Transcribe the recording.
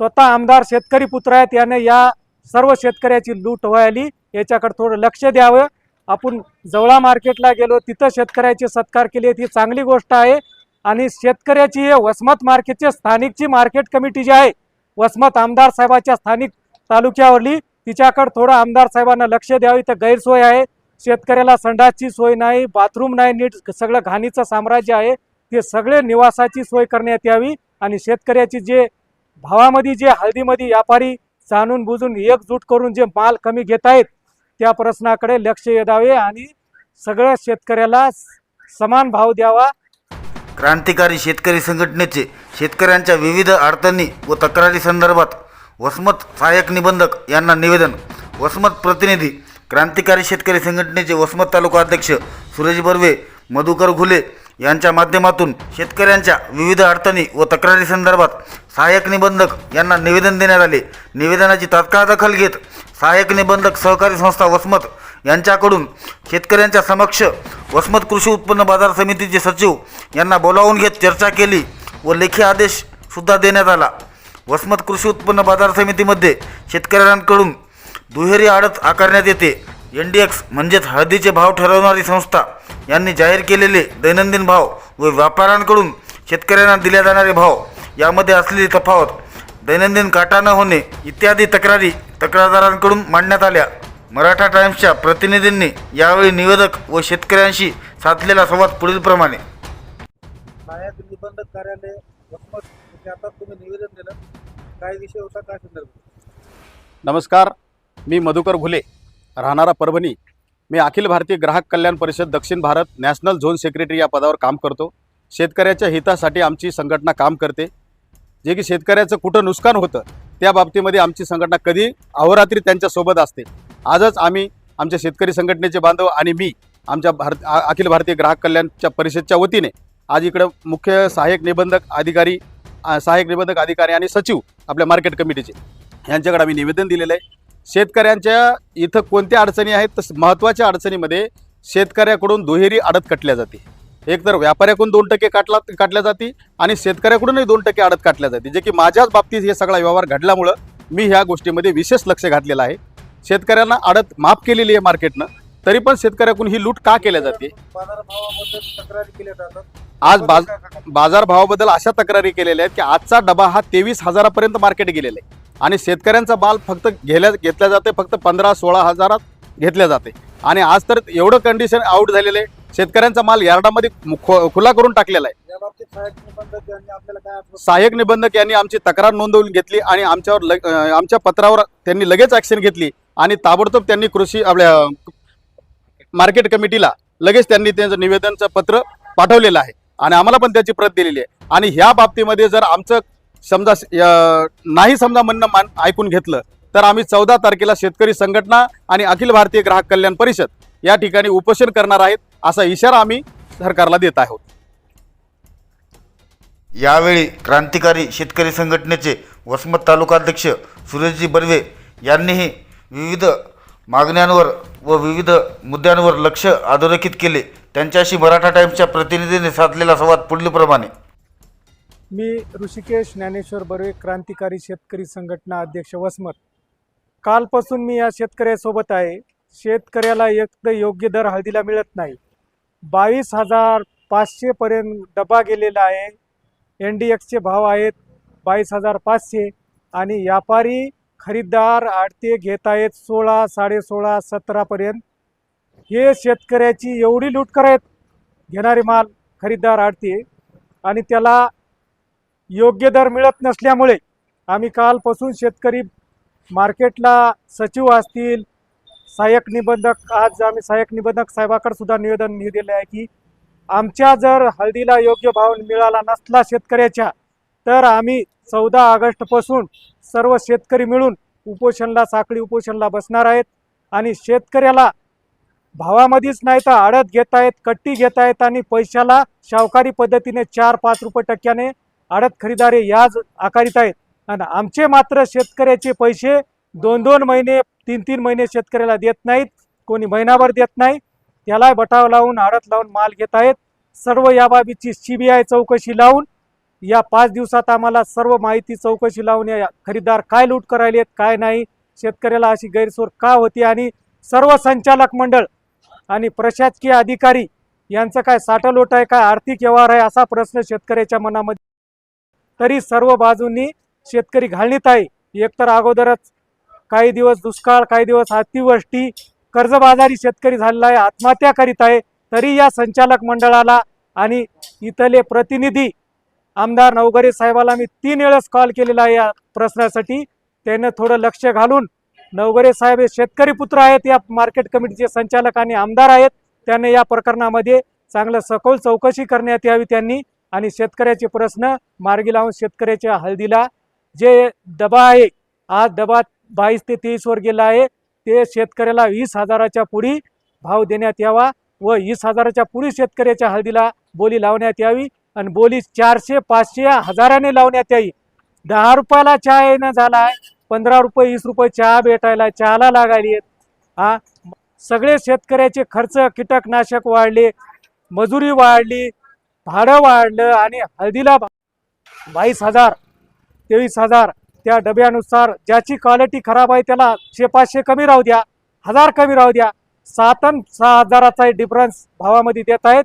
स्वतः आमदार शेतकरी पुत्र आहेत, याने या सर्व शेतकऱ्याची लूट व्हायली याच्याकडे थोडं लक्ष द्यावं। आपण जवळा मार्केटला गेलो, तिथं शेतकऱ्याचे सत्कार केले, ही चांगली गोष्ट आहे। आणि शेतकऱ्याची हे वसमत मार्केटचे स्थानिकची मार्केट कमिटी जी आहे वसमत आमदार साहेबाच्या स्थानिक तालुक्यावरली, तिच्याकडे थोडं आमदार साहेबांना लक्ष द्यावं। इथं गैरसोय आहे, शेतकऱ्याला संडासची सोय नाही, बाथरूम नाही, नीट सगळं घाणीचं साम्राज्य आहे, ते सगळे निवासाची सोय करण्यात यावी। आणि शेतकऱ्याची जे भावामध्ये जे हळदीमध्ये व्यापारी जाणून बुजून एकजूट करून जे माल कमी घेत आहेत त्या प्रश्नाकडे लक्ष द्यावे आणि सगळ्या शेतकऱ्याला समान भाव द्यावा। क्रांतिकारी शेतकरी संघटनेचे शेतकऱ्यांच्या विविध अडचणी व तक्रारी संदर्भात वसमत सहाय्यक निबंधक यांना निवेदन। वसमत प्रतिनिधी क्रांतिकारी शेतकरी संघटनेचे वसमत तालुका अध्यक्ष सुरेश बर्वे, मधुकर घुले यांच्या माध्यमातून शेतकऱ्यांच्या विविध अडचणी व तक्रारी संदर्भात सहाय्यक निबंधक यांना निवेदन देण्यात आले। निवेदनाची तात्काळ दखल घेत सहाय्यक निबंधक सहकारी संस्था वसमत यांच्याकडून शेतकऱ्यांच्या समक्ष वसमत कृषी उत्पन्न बाजार समितीचे सचिव यांना बोलावून घेत चर्चा केली व लेखी आदेश सुद्धा देण्यात आला। वसमत कृषी उत्पन्न बाजार समितीमध्ये शेतकऱ्यांकडून दुहेरी आडत आकारण्यात येते। NDX म्हणजेच हळदीचे भाव ठरवणारी संस्था यांनी जाहीर केलेले दैनंदिन भाव व व्यापाऱ्यांकडून शेतकऱ्यांना दिले जाणारे भाव यामध्ये असलेली तफावत, दैनंदिन काटा न होणे इत्यादी तक्रारी तक्रारदारांकडून मांडण्यात आल्या। मराठा टाइम्सच्या प्रतिनिधींनी यावेळी निवेदक व शेतकऱ्यांशी साधलेला संवाद पुढील प्रमाणे। सहाय्यक निबंधक कार्यालय वसमत आता तुम्ही निवेदन दिलं, काय विषय होता, काय संदर्भ? नमस्कार, मी मधुकर घुले, राहणारा परभणी। मी अखिल भारतीय ग्राहक कल्याण परिषद दक्षिण भारत नॅशनल झोन सेक्रेटरी या पदावर काम करतो। शेतकऱ्याच्या हितासाठी आमची संघटना काम करते। जे की शेतकऱ्याचं कुठं नुकसान होतं त्या बाबतीमध्ये आमची संघटना कधी अहोरात्री त्यांच्यासोबत असते। आजच आम्ही आमच्या शेतकरी संघटनेचे बांधव आणि मी आमच्या अखिल भारतीय ग्राहक कल्याणच्या परिषदच्या वतीने आज इकडं मुख्य सहाय्यक निबंधक अधिकारी आणि सचिव आपल्या मार्केट कमिटीचे यांच्याकडे आम्ही निवेदन दिलेलं आहे। शेतकऱ्यांच्या इथं कोणत्या अडचणी आहेत तर महत्त्वाच्या अडचणीमध्ये शेतकऱ्याकडून दुहेरी आडत काटल्या जाते। एक तर व्यापाऱ्याकडून 2% काटल्या जाते आणि शेतकऱ्याकडूनही 2% आडत काटल्या जाते, जे की माझ्याच बाबतीत हे सगळा व्यवहार घडल्यामुळं मी ह्या गोष्टीमध्ये विशेष लक्ष घातलेलं आहे। शेतकऱ्यांना आडत माफ केलेली आहे मार्केटनं, तरी पण शेतकऱ्याकडून ही लूट का केल्या जाते? बाजारभावाबद्दल तक्रारी केल्या जातात। आज बाजारभावाबद्दल अशा तक्रारी केलेल्या आहेत की आजचा डबा हा 23,000पर्यंत मार्केट गेलेला आहे आणि शेतकऱ्यांचा माल फक्त घेतल्या जाते, फक्त 15-16 हजारात घेतल्या जाते। आणि आज तर एवढं कंडिशन आउट झालेलं आहे, शेतकऱ्यांचा माल यार्डामध्ये खुला करून टाकलेला आहे। या बाबतीत सहाय्यक निबंधक यांनी आपल्याला काय सहाय्यक निबंधक यांनी आमची तक्रार नोंदवून घेतली आणि आमच्या पत्रावर त्यांनी लगेच ॲक्शन घेतली आणि ताबडतोब त्यांनी कृषी आपल्या मार्केट कमिटीला लगेच त्यांनी त्यांचं निवेदनचं पत्र पाठवलेलं आहे आणि आम्हाला पण त्याची प्रत दिलेली आहे। आणि ह्या बाबतीमध्ये जर आमचं समजा म्हणणं ऐकून घेतलं तर आम्ही 14 तारखेला शेतकरी संघटना आणि अखिल भारतीय ग्राहक कल्याण परिषद या ठिकाणी उपोषण करणार आहेत, असा इशारा आम्ही सरकारला देत आहोत। यावेळी क्रांतिकारी शेतकरी संघटनेचे वसमत तालुका अध्यक्ष सुरेशजी बर्वे यांनीही विविध मागण्यांवर व विविध मुद्द्यांवर लक्ष अधोरेखित केले। त्यांच्याशी मराठा टाइम्सच्या प्रतिनिधीने साधलेला संवाद पुढील प्रमाणे। मी ऋषिकेश ज्ञानेश्वर बर्वे, क्रांतिकारी शेतकरी संघटना अध्यक्ष वसमत। कालपासून मी या शेतकऱ्यासोबत आहे। शेतकऱ्याला एक योग्य दर हळदीला मिळत नाही। 22,500 पर्यंत डबा गेलेला आहे। NDXचे भाव आहेत 22,500 आणि व्यापारी खरीददार आडते घेत आहेत 16, 16.5, 17 पर्यंत। हे शेतकऱ्याची एवढी लूट करत घेणारे माल खरीददार आडते आणि त्याला योग्य दर मिळत नसल्यामुळे आम्ही कालपासून शेतकरी मार्केटला सचिव असतील, सहाय्यक निबंधक, आज आम्ही सहाय्यक निबंधक साहेबाकडे सुद्धा निवेदन दिलेलं आहे की आमच्या जर हळदीला योग्य भाव मिळाला नसला शेतकऱ्याच्या तर आम्ही 14 ऑगस्टपासून सर्व शेतकरी मिळून साखळी उपोषणला बसणार आहेत। आणि शेतकऱ्याला भावामध्येच नाही तर आडत घेत आहेत, कट्टी घेत आहेत आणि पैशाला शावकारी पद्धतीने 4-5 रुपये टक्क्याने आडत खरीदारे याज आकारित आहेत। आणि आमचे मात्र शेतकऱ्याचे पैसे 2-2 महिने 3-3 महिने शेतकऱ्याला देत नाहीत, कोणी महिनाभर देत नाही, त्याला बटाव लावून आडत लावून माल घेत आहेत। सर्व याबाबतची CBI चौकशी लावून या 5 दिवसात आम्हाला सर्व माहिती चौकशी लावून या खरीदार काय लूट करायलेत काय नाही, शेतकऱ्याला अशी गैरसोय का होती आणि सर्व संचालक मंडळ आणि प्रशासकीय अधिकारी यांचं काय साठालोट आहे, काय आर्थिक व्यवहार आहे असा प्रश्न शेतकऱ्याच्या मनामध्ये. तरी सर्व बाजूंनी शेतकरी घालणीत आहे. एकतर अगोदरच काही दिवस दुष्काळ, काही दिवस अतिवृष्टी, कर्जबाजारी शेतकरी झालेला आहे, आत्महत्या करीत आहे. तरी या संचालक मंडळाला आणि इथले प्रतिनिधी आमदार नवघरे साहेबाला मी 3 वेळेस कॉल केलेला आहे या प्रश्नासाठी. त्यानं थोडं लक्ष घालून, नवघरे साहेब हे शेतकरी पुत्र आहेत, या मार्केट कमिटीचे संचालक आणि आमदार आहेत, त्याने या प्रकरणामध्ये चांगलं सखोल चौकशी करण्यात यावी त्यांनी आणि शेतकऱ्याचे प्रश्न मार्गी लावून शेतकऱ्याच्या हळदीला जे डबा आहे, आज डबा 22 ते 23 वर गेला आहे, ते शेतकऱ्याला 20,000च्या पुढी भाव देण्यात यावा व 20,000च्या पुढी शेतकऱ्याच्या हळदीला बोली लावण्यात यावी आणि बोली 400, 500, 1000ने लावण्यात यावी. 10 रुपयाला चहा येणं झाला आहे, 15 रुपये 20 रुपये चहा भेटायला, चहाला लागायली आहेत. सगळे शेतकऱ्याचे खर्च, कीटकनाशक वाढले, मजुरी वाढली, भाडं वाढलं आणि हळदीला 22,000, 23,000 त्या डब्यानुसार ज्याची क्वालिटी खराब आहे त्याला 500 कमी राहू द्या, 1000 कमी राहू द्या, 7 आणि 6,000चा डिफरन्स भावामध्ये देत आहेत.